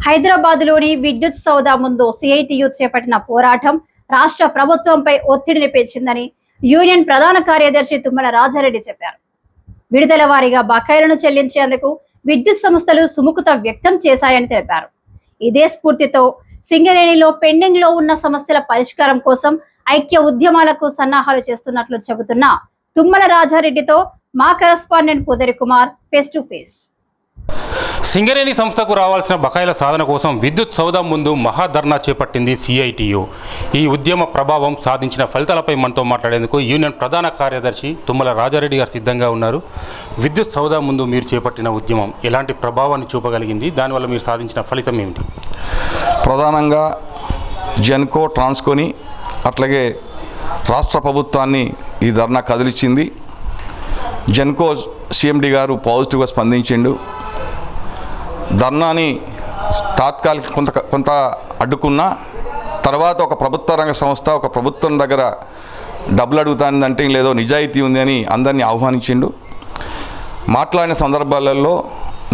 హైదరాబాద్లోని విద్యుత్ సౌదా ముందు సిఐటియు చేపట్టిన పోరాటం రాష్ట్ర ప్రభుత్వంపై ఒత్తిడిని పెంచిందని యూనియన్ ప్రధాన కార్యదర్శి తుమ్మల రాజారెడ్డి చెప్పారు. విడుదల వారీగా బకాయిలను చెల్లించేందుకు విద్యుత్ సంస్థలు సుముఖత వ్యక్తం చేశాయని తెలిపారు. ఇదే స్ఫూర్తితో సింగరేణిలో పెండింగ్ లో ఉన్న సమస్యల పరిష్కారం కోసం ఐక్య ఉద్యమాలకు సన్నాహాలు చేస్తున్నట్లు చెబుతున్న తుమ్మల రాజారెడ్డితో మా correspondent Pudari Kumar face to face. Singareni సంస్థకు రావాల్సిన బకాయిల సాధన కోసం విద్యుత్ సౌధం ముందు మహాధర్నా చేపట్టింది సిఐటియు. ఈ ఉద్యమ ప్రభావం సాధించిన ఫలితాలపై మనతో మాట్లాడేందుకు యూనియన్ ప్రధాన కార్యదర్శి తుమ్మల రాజారెడ్డి గారు సిద్ధంగా ఉన్నారు. విద్యుత్ సౌధం ముందు మీరు చేపట్టిన ఉద్యమం ఎలాంటి ప్రభావాన్ని చూపగలిగింది, దానివల్ల మీరు సాధించిన ఫలితం ఏమిటి? ప్రధానంగా జెన్కో, ట్రాన్స్కోని అట్లాగే రాష్ట్ర ప్రభుత్వాన్ని ఈ ధర్నా కదిలించింది. జెన్కో సిఎండి గారు పాజిటివ్గా స్పందించిండు. ధర్నాని తాత్కాలిక కొంత అడ్డుకున్నా తర్వాత ఒక ప్రభుత్వ రంగ సంస్థ ఒక ప్రభుత్వం దగ్గర డబ్బులు అడుగుతానంటే లేదో నిజాయితీ ఉంది అని అందరినీ ఆహ్వానించిండు. మాట్లాడిన సందర్భాలలో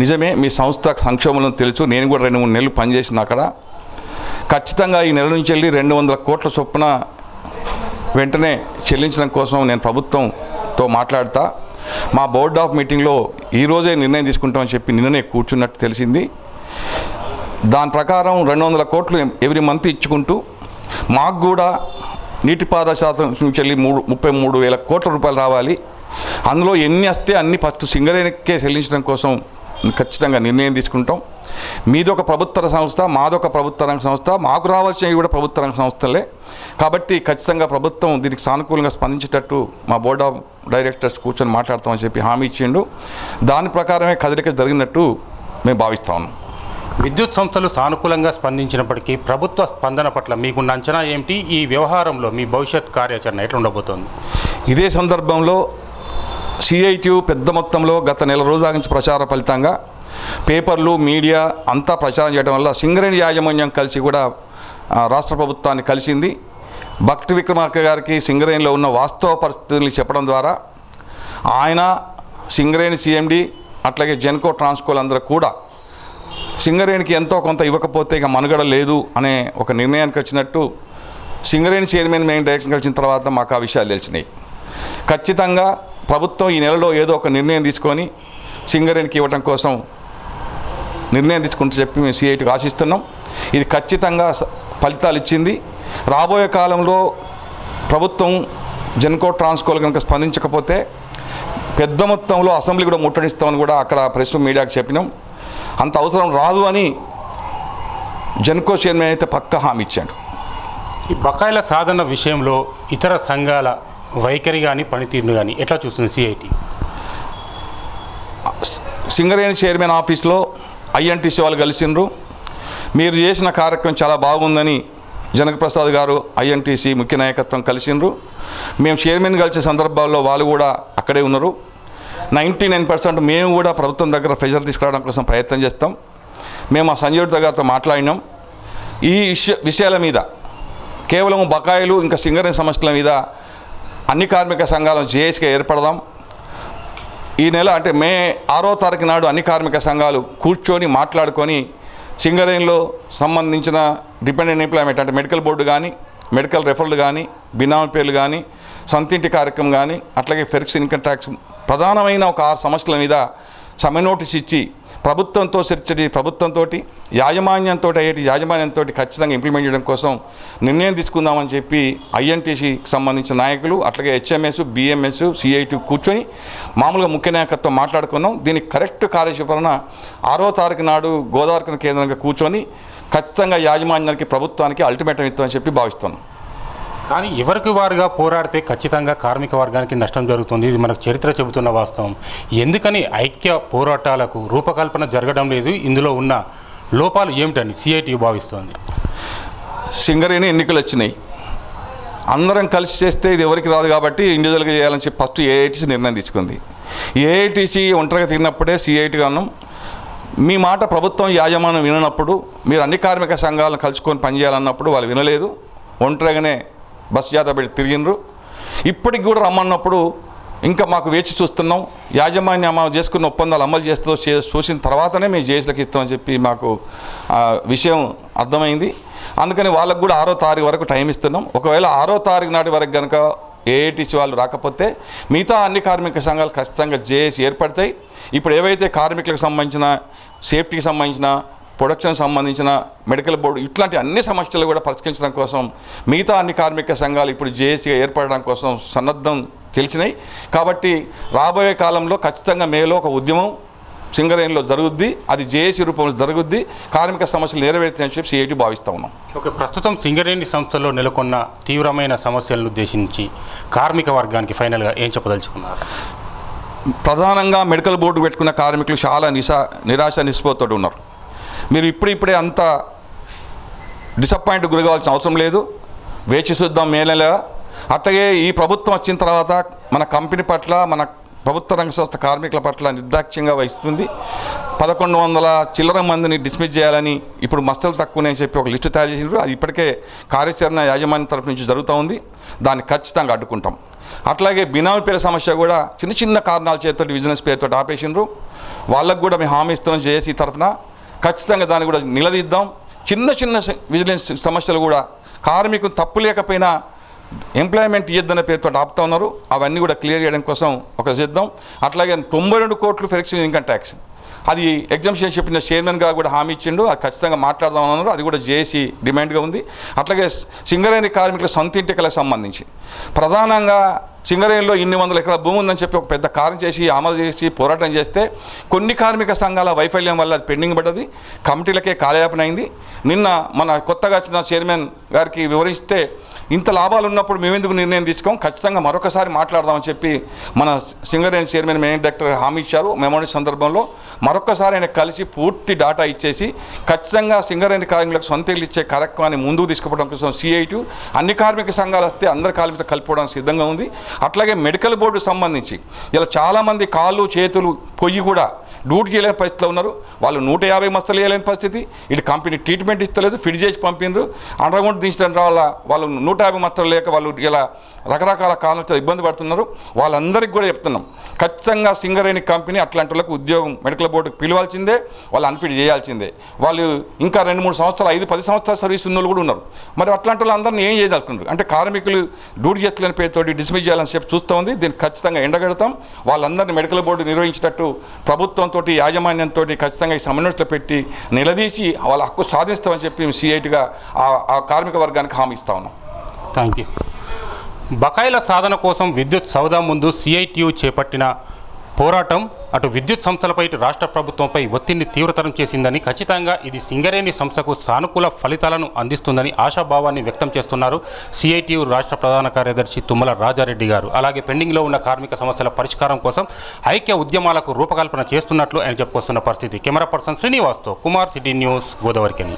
నిజమే మీ సంస్థ సంక్షోభం తెలుసు, నేను కూడా 2-3 నెలలు పనిచేసిన అక్కడ. ఖచ్చితంగా ఈ నెల నుంచి వెళ్ళి 200 కోట్ల చొప్పున వెంటనే చెల్లించడం కోసం నేను ప్రభుత్వంతో మాట్లాడతా. మా బోర్డ్ ఆఫ్ మీటింగ్లో ఈరోజే నిర్ణయం తీసుకుంటామని చెప్పి నిన్ననే కూర్చున్నట్టు తెలిసింది. దాని ప్రకారం 200 కోట్లు ఎవ్రీ మంత్ ఇచ్చుకుంటూ మాకు కూడా నీటిపారుదల శాతం నుంచి వెళ్ళి 33,000 కోట్ల రూపాయలు రావాలి. అందులో ఎన్ని వస్తే అన్ని ఫస్ట్ సింగరేణికే చెల్లించడం కోసం ఖచ్చితంగా నిర్ణయం తీసుకుంటాం. మీదొక ప్రభుత్వ సంస్థ, మాదొక ప్రభుత్వ రంగ సంస్థ, మాకు రావాల్సినవి కూడా ప్రభుత్వ రంగ సంస్థలే. కాబట్టి ఖచ్చితంగా ప్రభుత్వం దీనికి సానుకూలంగా స్పందించేటట్టు మా బోర్డ్ ఆఫ్ డైరెక్టర్స్ కూర్చొని మాట్లాడతామని చెప్పి హామీ ఇచ్చిండు. దాని ప్రకారమే కదలిక జరిగినట్టు మేము భావిస్తా ఉన్నాం. విద్యుత్ సంస్థలు సానుకూలంగా స్పందించినప్పటికీ ప్రభుత్వ స్పందన పట్ల మీకున్న అంచనా ఏమిటి? ఈ వ్యవహారంలో మీ భవిష్యత్ కార్యాచరణ ఎట్లా ఉండబోతోంది? ఇదే సందర్భంలో సిఐటియు పెద్ద మొత్తంలో గత నెల రోజుల నుంచి ప్రచార ఫలితంగా పేపర్లు, మీడియా అంతా ప్రచారం చేయడం వల్ల సింగరేణి యాజమాన్యం కలిసి కూడా రాష్ట్ర ప్రభుత్వాన్ని కలిసింది. భక్తి విక్రమార్క గారికి సింగరేణిలో ఉన్న వాస్తవ పరిస్థితుల్ని చెప్పడం ద్వారా ఆయన, సింగరేణి సిఎండి అట్లాగే జెన్కో, ట్రాన్స్కోలు అందరూ కూడా సింగరేణికి ఎంతో కొంత ఇవ్వకపోతే ఇక మనుగడ లేదు అనే ఒక నిర్ణయానికి వచ్చినట్టు సింగరేణి చైర్మన్ మేము డైరెక్ట్గా కలిసిన తర్వాత మాకు ఆ విషయాలు తెలిసినాయి. ఖచ్చితంగా ప్రభుత్వం ఈ నెలలో ఏదో ఒక నిర్ణయం తీసుకొని సింగరేణికి ఇవ్వడం కోసం నిర్ణయం తీసుకుంటూ చెప్పి మేము సిఐటికి ఆశిస్తున్నాం. ఇది ఖచ్చితంగా ఫలితాలు ఇచ్చింది. రాబోయే కాలంలో ప్రభుత్వం జెన్కో, ట్రాన్స్కోలు కనుక స్పందించకపోతే పెద్ద మొత్తంలో అసెంబ్లీ కూడా ముట్టడిస్తామని కూడా అక్కడ ప్రెస్ మీడియాకి చెప్పినాం. అంత అవసరం రాదు అని జెన్కో చైర్మన్ అయితే పక్కా హామీ ఇచ్చాడు. ఈ బకాయిల సాధన విషయంలో ఇతర సంఘాల వైఖరి కానీ పనితీరును కానీ ఎట్లా చూస్తుంది సిఐటి? సింగరేణి చైర్మన్ ఆఫీస్లో ఐఎన్టీసీ వాళ్ళు కలిసిండ్రు. మీరు చేసిన కార్యక్రమం చాలా బాగుందని జనకప్రసాద్ గారు ఐఎన్టీసీ ముఖ్య నాయకత్వం కలిసిండ్రు. మేము చైర్మన్ కలిసే సందర్భాల్లో వాళ్ళు కూడా అక్కడే ఉన్నారు. 99% మేము కూడా ప్రభుత్వం దగ్గర ప్రెజర్ తీసుకురావడం కోసం ప్రయత్నం చేస్తాం. మేము ఆ సంజయ్ గారితో మాట్లాడినాం. ఈ విషయాల మీద కేవలం బకాయిలు ఇంకా సింగరేణి సమస్యల మీద అన్ని కార్మిక సంఘాలను జేఏసీగా ఏర్పడదాం. ఈ నెల అంటే మే 6వ తారీఖు నాడు అన్ని కార్మిక సంఘాలు కూర్చొని మాట్లాడుకొని సింగరేణిలో సంబంధించిన డిపెండెంట్ ఎంప్లాయ్మెంట్ అంటే మెడికల్ బోర్డు కానీ, మెడికల్ రెఫరల్ కానీ, బినామీ పేర్లు కానీ, సొంతింటి కార్యక్రమం కానీ, అట్లాగే ఫెరిక్స్ ఇన్కమ్ ట్యాక్స్ ప్రధానమైన ఒక 6 సమస్యల మీద సమ్మె నోటీస్ ఇచ్చి ప్రభుత్వంతో చర్చటి ప్రభుత్వంతో యాజమాన్యంతో ఖచ్చితంగా ఇంప్లిమెంట్ చేయడం కోసం నిర్ణయం తీసుకుందామని చెప్పి ఐఎన్టీసీకి సంబంధించిన నాయకులు అట్లాగే హెచ్ఎంఎస్, బిఎంఎస్, సిఐటి కూర్చొని మామూలుగా ముఖ్య నాయకత్వం మాట్లాడుకున్నాం. దీనికి కరెక్ట్ కార్యాచరణ 6వ తారీఖు నాడు గోదావరి కేంద్రంగా కూర్చొని ఖచ్చితంగా యాజమాన్యానికి, ప్రభుత్వానికి అల్టిమేటం ఇస్తామని చెప్పి భావిస్తున్నాం. కానీ ఎవరికి వారుగా పోరాడితే ఖచ్చితంగా కార్మిక వర్గానికి నష్టం జరుగుతుంది. ఇది మనకు చరిత్ర చెబుతున్న వాస్తవం. ఎందుకని ఐక్య పోరాటాలకు రూపకల్పన జరగడం లేదు? ఇందులో ఉన్న లోపాలు ఏమిటని సిఐటి భావిస్తోంది? సింగరేణి ఎన్నికలు వచ్చినాయి, అందరం కలిసి చేస్తే ఇది ఎవరికి రాదు కాబట్టి ఇండివిజువల్గా చేయాలని చెప్పి ఫస్ట్ ఏఐటీసీ నిర్ణయం తీసుకుంది. ఏఐటీసీ ఒంటరిగా తిరిగినప్పుడే సిఐటి గాను మీ మాట ప్రభుత్వం యాజమాన్యం విననప్పుడు, మీరు అన్ని కార్మిక సంఘాలను కలుసుకొని పనిచేయాలన్నప్పుడు వాళ్ళు వినలేదు. ఒంటరిగానే బస్ జాతా పెట్టి తిరిగినరు. ఇప్పటికి కూడా రమ్మన్నప్పుడు ఇంకా మాకు వేచి చూస్తున్నాం, యాజమాన్యం చేసుకున్న ఒప్పందాలు అమలు చూసిన తర్వాతనే మేము జేఏసీలకు ఇస్తామని చెప్పి మాకు విషయం అర్థమైంది. అందుకని వాళ్ళకు కూడా 6వ తారీఖు వరకు టైం ఇస్తున్నాం. ఒకవేళ 6వ తారీఖు నాటి వరకు కనుక ఏఐటీసీ వాళ్ళు రాకపోతే మిగతా అన్ని కార్మిక సంఘాలు ఖచ్చితంగా జేఏసీ ఏర్పడతాయి. ఇప్పుడు ఏవైతే కార్మికులకు సంబంధించిన సేఫ్టీకి సంబంధించిన ప్రొడక్షన్ సంబంధించిన మెడికల్ బోర్డు ఇట్లాంటి అన్ని సమస్యలు కూడా పరిష్కరించడం కోసం మిగతా అన్ని కార్మిక సంఘాలు ఇప్పుడు జేఏసీగా ఏర్పడడం కోసం సన్నద్ధం తెలిసినాయి. కాబట్టి రాబోయే కాలంలో ఖచ్చితంగా మేలో ఒక ఉద్యమం సింగరేణిలో జరుగుద్ది, అది జేఏసీ రూపంలో జరుగుద్ది, కార్మిక సమస్యలు నెరవేరుతాయని చెప్పి సిఐటి భావిస్తూ ఉన్నాం. ఓకే, ప్రస్తుతం సింగరేణి సంస్థలో నెలకొన్న తీవ్రమైన సమస్యలను ఉద్దేశించి కార్మిక వర్గానికి ఫైనల్గా ఏం చెప్పదలుచుకున్నారు? ప్రధానంగా మెడికల్ బోర్డు పెట్టుకున్న కార్మికులు చాలా నిరాశ నిస్పృహతో ఉన్నారు. మీరు ఇప్పుడే అంత డిసప్పాయింట్ గురి కావాల్సిన అవసరం లేదు, వేచి చూద్దాం మేనేలా. అట్లాగే ఈ ప్రభుత్వం వచ్చిన తర్వాత మన కంపెనీ పట్ల, మన ప్రభుత్వ రంగ సంస్థ కార్మికుల పట్ల నిర్దాక్ష్యంగా వహిస్తుంది. 1100 చిల్లర మందిని డిస్మిస్ చేయాలని ఇప్పుడు మస్తలు తక్కువనే చెప్పి ఒక లిస్టు తయారు చేసినారు. అది ఇప్పటికే కార్యాచరణ యాజమాన్యం తరఫు నుంచి జరుగుతూ ఉంది, దాన్ని ఖచ్చితంగా అడ్డుకుంటాం. అట్లాగే బినామీ పేరు సమస్య కూడా చిన్న కారణాల చేతితో బిజినెస్ పేరుతో ఆపేసినారు. వాళ్ళకు కూడా మేము హామీ ఇస్తున్నాం జేఏసీ తరఫున, ఖచ్చితంగా దాన్ని కూడా నిలదీద్దాం. చిన్న విజిలెన్స్ సమస్యలు కూడా కార్మికులు తప్పు లేకపోయినా ఎంప్లాయ్మెంట్ ఇయ్యద్దనే పేరుతో ఆపుతా ఉన్నారు, అవన్నీ కూడా క్లియర్ చేయడం కోసం ఒక చేద్దాం. అట్లాగే 92 కోట్లు ఫిక్స్డ్ ఇన్కమ్ ట్యాక్స్, అది ఎగ్జామ్షన్ చెప్పిన చైర్మన్గా కూడా హామీ ఇచ్చిండు, అది ఖచ్చితంగా మాట్లాడదామన్నారు, అది కూడా జేఏసీ డిమాండ్గా ఉంది. అట్లాగే సింగరేణి కార్మికుల సొంత ఇంటికలకు సంబంధించి ప్రధానంగా సింగరేణిలో ఇన్ని వందల ఎకరాల భూమి ఉందని చెప్పి ఒక పెద్ద కారం చేసి అమలు చేసి పోరాటం చేస్తే కొన్ని కార్మిక సంఘాల వైఫల్యం వల్ల అది పెండింగ్ పడ్డది, కమిటీలకే కాలయాపన అయింది. నిన్న మన కొత్తగా వచ్చిన చైర్మన్ గారికి వివరిస్తే ఇంత లాభాలు ఉన్నప్పుడు మేమెందుకు నిర్ణయం తీసుకోం, ఖచ్చితంగా మరొకసారి మాట్లాడదామని చెప్పి మన సింగరేణి చైర్మన్ మేనేజింగ్ డైరెక్టర్ హామీ ఇచ్చారు. మెమోరీ సందర్భంలో మరొకసారి ఆయన కలిసి పూర్తి డాటా ఇచ్చేసి ఖచ్చితంగా సింగరేణి కార్మికులకు సొంత ఇల్లు ఇచ్చే కార్యక్రమాన్ని ముందుకు తీసుకుపోవడం కోసం సిఐటి అన్ని కార్మిక సంఘాలు వస్తే అందరి కార్మికులతో కలుపుకోవడానికి సిద్ధంగా ఉంది. అట్లాగే మెడికల్ బోర్డు సంబంధించి ఇలా చాలామంది కాళ్ళు చేతులు పొయ్యి కూడా డ్యూటీ చేయలేని పరిస్థితిలో ఉన్నారు. వాళ్ళు 150 మస్తలు వేయలేని పరిస్థితి, ఇటు కంపెనీ ట్రీట్మెంట్ ఇస్తలేదు, ఫిట్ చేసి పంపినారు. అండర్గ్రౌండ్ దించడం వల్ల వాళ్ళు 150 మస్తలు లేక వాళ్ళు ఇలా రకరకాల కారణాలతో ఇబ్బంది పడుతున్నారు. వాళ్ళందరికీ కూడా చెప్తున్నాం, ఖచ్చితంగా సింగరేణి కంపెనీ అట్లాంటి వాళ్ళకు ఉద్యోగం మెడికల్ బోర్డుకు పిలవాల్సిందే, వాళ్ళు అన్ఫిట్ చేయాల్సిందే. వాళ్ళు ఇంకా 2-3 సంవత్సరాలు 5-10 సంవత్సరాల సర్వీస్ ఉన్న వాళ్ళు కూడా ఉన్నారు. మరి అట్లాంటి వాళ్ళందరినీ ఏం చేయదలుచుకున్నారు అంటే కార్మికులు డ్యూటీ చేస్తలేని పేరుతోటి డిస్మిస్ చేయాలని చెప్పి చూస్తూ ఉంది. దీన్ని ఖచ్చితంగా ఎండగడతాం. వాళ్ళందరినీ మెడికల్ బోర్డు నిర్వహించేటట్టు ప్రభుత్వంతో యాజమాన్యంతో ఖచ్చితంగా ఈ సమన్వయంలో పెట్టి నిలదీసి వాళ్ళ హక్కు సాధిస్తామని చెప్పి సిఐటిగా ఆ కార్మిక వర్గానికి హామీ ఇస్తా ఉన్నాం. Thank you. బకాయిల సాధన కోసం విద్యుత్ సౌదా ముందు సిఐటియు చేపట్టిన పోరాటం అటు విద్యుత్ సంస్థలపై ఇటు రాష్ట్ర ప్రభుత్వంపై ఒత్తిడిని తీవ్రతరం చేసిందని, ఖచ్చితంగా ఇది సింగరేణి సంస్థకు సానుకూల ఫలితాలను అందిస్తుందని ఆశాభావాన్ని వ్యక్తం చేస్తున్నారు సిఐటియు రాష్ట్ర ప్రధాన కార్యదర్శి తుమ్మల రాజారెడ్డి గారు. అలాగే పెండింగ్లో ఉన్న కార్మిక సమస్యల పరిష్కారం కోసం ఐక్య ఉద్యమాలకు రూపకల్పన చేస్తున్నట్లు ఆయన చెప్పుకొస్తున్న పరిస్థితి. కెమెరా పర్సన్ శ్రీనివాస్తో కుమార్, సిటీ న్యూస్, గోదావరికని.